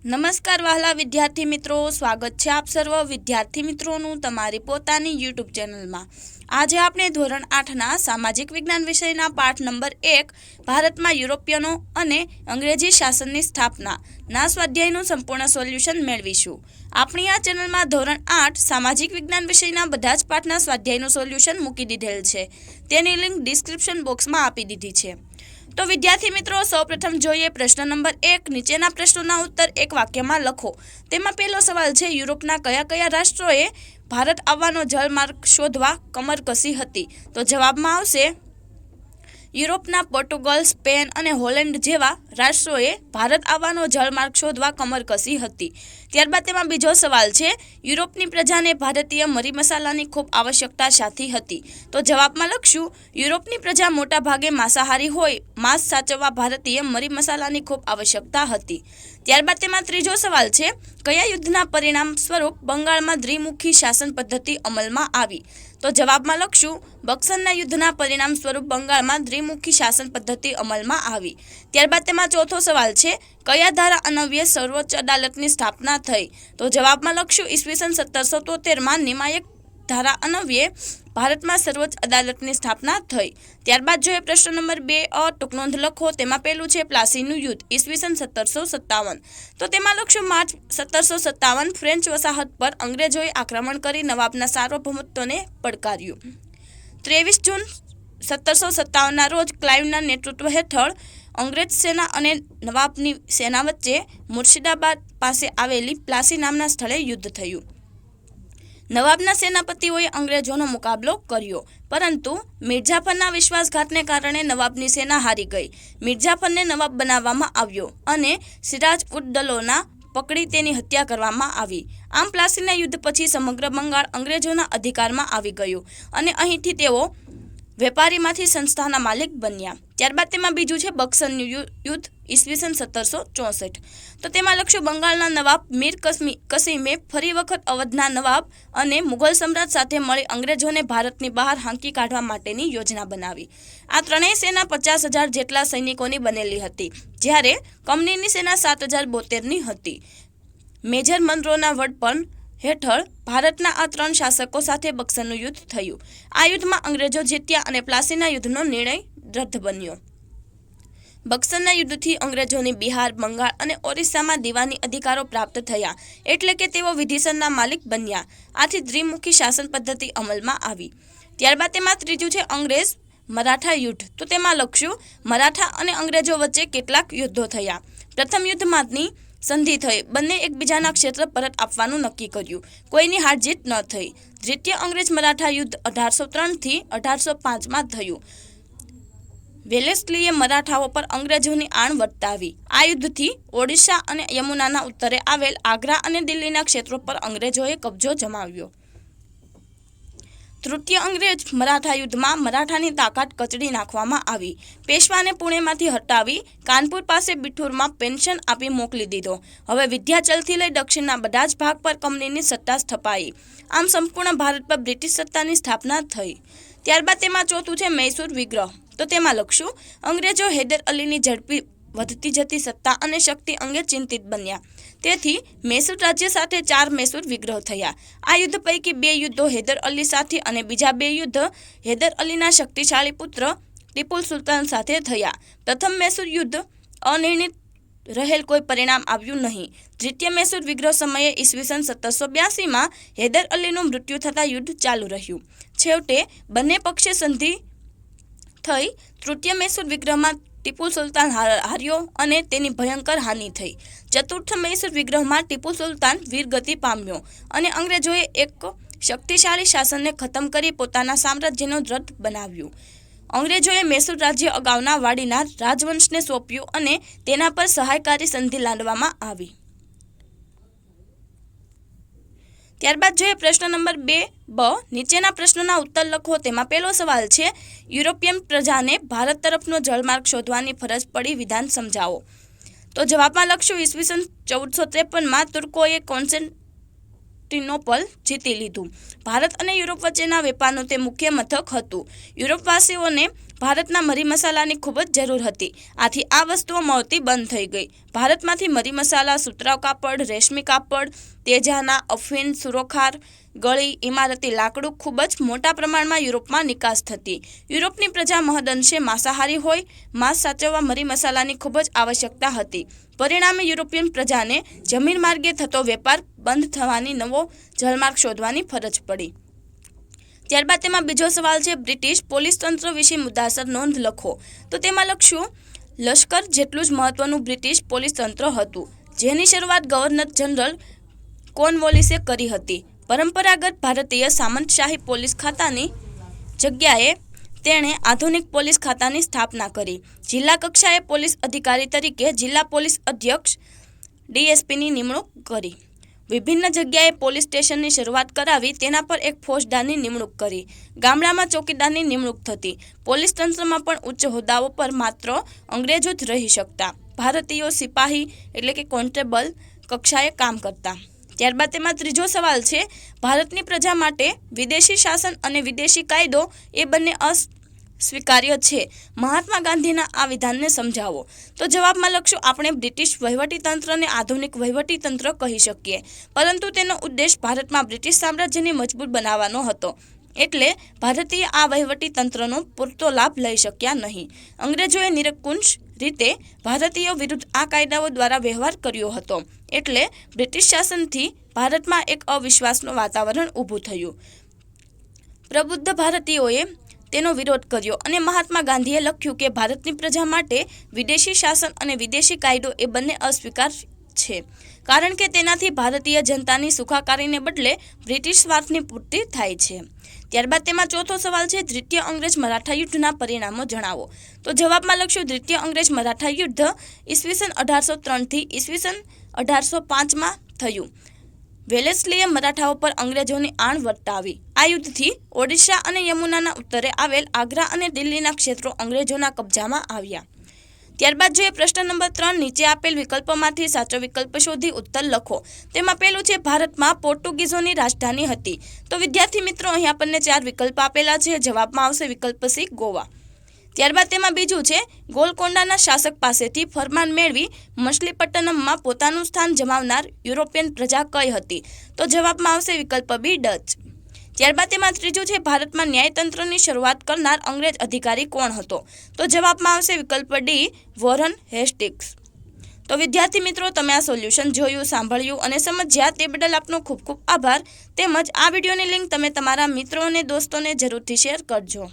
નમસ્કાર વહાલા વિદ્યાર્થી મિત્રો, સ્વાગત છે આપ સર્વ વિદ્યાર્થી મિત્રોનું તમારી પોતાની યુટ્યુબ ચેનલમાં। આજે આપણે ધોરણ 8ના સામાજિક વિજ્ઞાન વિષયના પાઠ નંબર 1 ભારતમાં યુરોપિયનો અને અંગ્રેજી શાસનની સ્થાપનાના સ્વાધ્યાયનું સંપૂર્ણ સોલ્યુશન મેળવીશું। આપણી આ ચેનલમાં ધોરણ 8 સામાજિક વિજ્ઞાન વિષયના બધા જ પાઠના સ્વાધ્યાયનું સોલ્યુશન મૂકી દીધેલ છે, તેની લિંક ડિસ્ક્રિપ્શન બોક્સમાં આપી દીધી છે। तो विद्यार्थी मित्रों सौप्रथम जोईए प्रश्न नंबर 1। नीचेना प्रश्नोना उत्तर एक वाक्यमां लखो। तेमां पहेलो सवाल छे, यूरोपना कया कया राष्ट्रोए भारत आववानो जलमार्ग शोधवा कमर कसी हती? तो जवाबमां आवशे यूरोपना पोर्टुगल, स्पेन अने होलेंड जेवा राष्ट्रोए भारत आववानो जलमार्ग शोधवा कमर कसी हती। त्यारबाद तेमां बीजो सवाल छे, यूरोपनी प्रजाने भारतीय मरी मसालानी खूब आवश्यकता शाथी हती? तो जवाबमां लखशुं यूरोपनी प्रजा मोटा भागे मांसाहारी होय मांस साचववा भारतीय मरी मसालानी खूब आवश्यकता हती। त्यारबाद तेमां त्रीजो सवाल छे, कया युद्धना परिणाम स्वरूप बंगाळमां द्विमुखी शासन पद्धति अमलमां आवी? तो जवाबमां लखशुं बक्सरना युद्धना परिणाम स्वरूप बंगाळमां द्विमुखी शासन पद्धति अमलमां आवी। त्यारबाद तेमां चौथो सवाल छे, कया धारा अन्वये सर्वोच्च अदालतनी स्थापना थई? तो जवाबमां लखशुं ईस्वीसन 1773 मां निमायक धारा अन्वये भारत में सर्वोच्च अदालत की स्थापना थई। त्यारबाद जो प्रश्न नंबर 2 और टूंक नोंध लखो। तेमां पहेलुं छे प्लासीनु युद्ध ईस्वीसन 1757। तो तेमां लखशुं मार्च 1757 फ्रेंच वसाहत पर अंग्रेजोए आक्रमण करी नवाबना सार्वभौमत्वने પડકાર્યું। 23 जून 1757 रोज क्लाइवना नेतृत्व हेठळ अंग्रेज सेना अने नवाबनी सेना वच्चे मुर्शिदाबाद पासे आवेली प्लासी नामना स्थळे युद्ध थयुं। नवाबना सेनापतिओए अंग्रेजोनो मुकाबलो कर्यो, परंतु मीरजाफरना विश्वासघातने कारणे नवाबनी सेना हारी गई। मीरजाफरने नवाब बनाववामां આવ્યો અને સિરાજ ઉદ દૌલાને પકડી તેની હત્યા કરવામાં આવી। આમ પ્લાસીના યુદ્ધ પછી સમગ્ર બંગાળ અંગ્રેજોના અધિકારમાં આવી ગયું અને અહીંથી તેઓ વેપારીમાંથી સંસ્થાના માલિક બન્યા। ત્યારબાદ તેમાં બીજું છે બક્સરનું યુદ્ધ ઈસવીસન 1764। તો તેમાં લખશું બંગાળના નવાબ મીર કસીમે ફરી વખત અવધના નવાબ અને મુગલ સમ્રાટ સાથે મળી અંગ્રેજોને ભારતની બહાર હાંકી કાઢવા માટેની યોજના બનાવી। આ ત્રણેય સેના 50,000 જેટલા સૈનિકોની બનેલી હતી, જ્યારે કંપનીની સેના 7,072ની હતી। મેજર મનરોના વડપણ हेठळ भारतना आ 3 शासकों साथे बक्सरनुं युद्ध थयुं। आ युद्धमां अंग्रेजो जीत्या अने प्लासीना युद्धनो निर्णय रद्द बन्यो। बक्सरना युद्धथी अंग्रेजोनी बिहार, बंगाळ अने ओरिस्सामां दीवानी अधिकारो प्राप्त थया, एटले के तेओ विधिसरना मालिक बन्या। आथी द्विमुखी शासन पद्धति अमलमां आवी। त्यारबाद तेमां त्रीजुं छे अंग्रेज मराठा युद्ध। तो तेमां लखशुं मराठा अने अंग्रेजो वच्चे केटलाक युद्धो थया। प्रथम युद्धमांनी संधि थई, बंने एकबीजाना क्षेत्र परत आपवानुं नक्की कर्युं, कोईनी हार जीत न थई। द्वितीय अंग्रेज मराठा युद्ध 1803 थी 1805 में थयुं। वेलेस्लीए मराठाओ पर अंग्रेजोनी आण वर्तावी। आ युद्धथी ओडिशा अने यमुनाना उत्तरे आवेल आग्रा अने दिल्लीना क्षेत्रों पर अंग्रेजोए कब्जो जमाव्यो। तृतीय अंग्रेज मराठा युद्ध में मराठानी ताकत कचड़ी नाखवामां आवी। पेशवाने पुणेमांथी हटावी कानपुर पासे बिठूर में पेन्शन आपी मोकली दीधो। हवे विध्याचलथी लई दक्षिणना बधा ज भाग पर कंपनीनी सत्ता स्थापाई। आम संपूर्ण भारत पर ब्रिटिश सत्तानी स्थापना थई। त्यारबाद तेमां चौथुं छे मैसूर विग्रह। तो तेमां लखशुं अंग्रेजो हैदर अलीनी झड़पी વધતી જતી સત્તા અને શક્તિ અંગે ચિંતિત બન્યા। તેથી મૈસૂર રાજ્ય સાથે 4 મૈસૂર વિગ્રહ થયા। આ યુદ્ધ પૈકી 2 યુદ્ધો હૈદર અલી સાથે અને બીજા 2 યુદ્ધ હૈદર અલીના શક્તિશાળી પુત્ર ટીપુ સુલતાન સાથે થયા। પ્રથમ મૈસૂર યુદ્ધ અનિર્ણિત રહેલ કોઈ પરિણામ આવ્યું નહીં। દ્વિતીય મૈસૂર વિગ્રહ સમયે ઈસવીસન 1782 માં હૈદર અલીનું મૃત્યુ થતાં યુદ્ધ ચાલુ રહ્યું। છેવટે બંને પક્ષે સંધિ થઈ। તૃતીય મૈસૂર વિગ્રહમાં ટીપુ સુલતાન हार्यो अने तेनी भयंकर हानि थई। चतुर्थ मैसूर विग्रह में टीपू सुलतान वीरगति पाम्यो अने अंग्रेजोए एक शक्तिशाली शासन ने खत्म करी पोताना साम्राज्यनो दृढ़ बनाव्युं। अंग्रेजोए मैसूर राज्य अगाउना वाड़ीनार राजवंश ने सौंप्युं अने तेना पर सहायकारी संधि लादवामां आवी। त्यारबाद जोईए प्रश्न नंबर 2 नीचेना प्रश्नोना उत्तर लखो। तेमां पहेलो सवाल छे, यूरोपियन प्रजाने भारत तरफनो जलमार्ग शोधवानी फरज पड़ी, विधान समजावो। तो जवाबमां लखशुं ईस्वीसन 1453 में तुर्कोए કોન્સ્ટન્ટિનોપલ જીતી લીધું। ભારત અને યુરોપ વચ્ચેના વેપારનું તે મુખ્ય મથક હતું। યુરોપવાસીઓને ભારતના મરી મસાલાની ખૂબ જ જરૂર હતી, આથી આ વસ્તુઓ મળતી બંધ થઈ ગઈ. ભારતમાંથી મરી મસાલા, સુતરાઉ કાપડ, રેશમી કાપડ, તેજાના, અફીણ, સુરોખાર, ગળી, ઇમારતી લાકડું ખૂબ જ મોટા પ્રમાણમાં યુરોપમાં નિકાસ થતી. યુરોપની પ્રજા મહદઅંશે માંસાહારી હોય, માંસ સાચવવા મરી મસાલાની ખૂબ જ આવશ્યકતા હતી. પરિણામે યુરોપિયન પ્રજાને જમીન માર્ગે થતો વેપાર બંધ થવાની નવો જલમાર્ગ શોધવાની ફરજ પડી. ત્યારબાદ તેમાં બીજો સવાલ છે, બ્રિટિશ પોલીસ તંત્ર વિશે મુદ્દાસર નોંધ લખો. તો તેમાં લખશું, લશ્કર જેટલું જ મહત્વનું બ્રિટિશ પોલીસ તંત્ર હતું, જેની શરૂઆત ગવર્નર જનરલ કોર્નવોલિસે કરી હતી. પરંપરાગત ભારતીય સામંતશાહી પોલીસ ખાતાની જગ્યાએ તેણે આધુનિક પોલીસ ખાતાની સ્થાપના કરી. જિલ્લા કક્ષાએ પોલીસ અધિકારી તરીકે જિલ્લા પોલીસ અધ્યક્ષ ડીએસપીની નિમણૂક કરી. વિભિન્ન જગ્યાએ પોલીસ સ્ટેશનની શરૂઆત કરાવી, તેના પર એક ફોજદારની નિમણૂક કરી. ગામડામાં ચોકીદારની નિમણૂક થતી. પોલીસ તંત્રમાં પણ ઉચ્ચ હોદ્દાઓ પર માત્ર અંગ્રેજો જ રહી શકતા. ભારતીયો સિપાહી એટલે કે કોન્સ્ટેબલ કક્ષાએ કામ કરતા. ત્યારબાદ તેમાં ત્રીજો સવાલ છે, ભારતની પ્રજા માટે વિદેશી શાસન અને વિદેશી કાયદો એ બંને અસ્વીકાર્ય છે. મહાત્મા ગાંધીના આ વિધાનને સમજાવો. તો જવાબમાં લખશું, આપણે બ્રિટિશ વહીવટીતંત્રને આધુનિક વહીવટીતંત્ર કહી શકીએ, પરંતુ તેનો ઉદ્દેશ ભારતમાં બ્રિટિશ સામ્રાજ્યને મજબૂત બનાવવાનો હતો. એટલે ભારતીય આ વહીવટીતંત્રનો પૂરતો લાભ લઈ શક્યા નહીં. અંગ્રેજોએ નિરંકુશ રીતે ભારતીયો વિરુદ્ધ આ કાયદાઓ દ્વારા વ્યવહાર કર્યો હતો. એટલે બ્રિટિશ શાસનથી ભારતમાં એક અવિશ્વાસનું વાતાવરણ ઊભું થયું. પ્રબુદ્ધ ભારતીયોએ તેનો વિરોધ કર્યો અને મહાત્મા ગાંધીએ લખ્યું કે ભારતની પ્રજા માટે વિદેશી શાસન અને વિદેશી કાયદો એ બંને અસ્વીકાર્ય છે, કારણ કે તેનાથી ભારતીય જનતાની સુખાકારીને બદલે બ્રિટિશ સ્વાર્થની પૂર્તિ થાય છે. ત્યારબાદ તેમાં ચોથો સવાલ છે, દ્વિતીય અંગ્રેજ મરાઠા યુદ્ધના પરિણામો જણાવો. તો જવાબમાં લખશું, દ્વિતીય અંગ્રેજ મરાઠા યુદ્ધ ઈસવીસન 1803 થી ઈસવીસન 1805 થયું. વેલેસ્લીએ મરાઠાઓ પર અંગ્રેજોની આણ વર્તાવી. આ યુદ્ધથી ઓડિશા અને યમુનાના ઉત્તરે આવેલ આગ્રા અને દિલ્હીના ક્ષેત્રો અંગ્રેજોના કબજામાં આવ્યા. ત્યારબાદ જોઈએ પ્રશ્ન નંબર 3, નીચે આપેલ વિકલ્પોમાંથી સાચો વિકલ્પ શોધી ઉત્તર લખો. તેમાં પહેલું છે, ભારતમાં પોર્ટુગીઝોની રાજધાની હતી. તો વિદ્યાર્થી મિત્રો, અહીં આપણને 4 વિકલ્પ આપેલા છે. જવાબમાં આવશે વિકલ્પ સી, ગોવા. ત્યારબાદ તેમાં બીજું છે, ગોલકોંડાના શાસક પાસેથી ફરમાન મેળવી મછલીપટ્ટનમમાં પોતાનું સ્થાન જમાવનાર યુરોપિયન પ્રજા કઈ હતી. તો જવાબમાં આવશે વિકલ્પ બી, ડચ. ત્યારબાદ તેમાં ત્રીજું છે, ભારતમાં ન્યાયતંત્રની શરૂઆત કરનાર અંગ્રેજ અધિકારી કોણ હતો. તો જવાબમાં આવશે વિકલ્પ ડી, વોરન હેસ્ટિંગ્સ. તો વિદ્યાર્થી મિત્રો, તમે આ સોલ્યુશન જોયું, સાંભળ્યું અને સમજ્યા તે બદલ આપનો ખૂબ ખૂબ આભાર. તેમજ આ વિડીયોની લિંક તમે તમારા મિત્રો અને દોસ્તોને જરૂરથી શેર કરજો.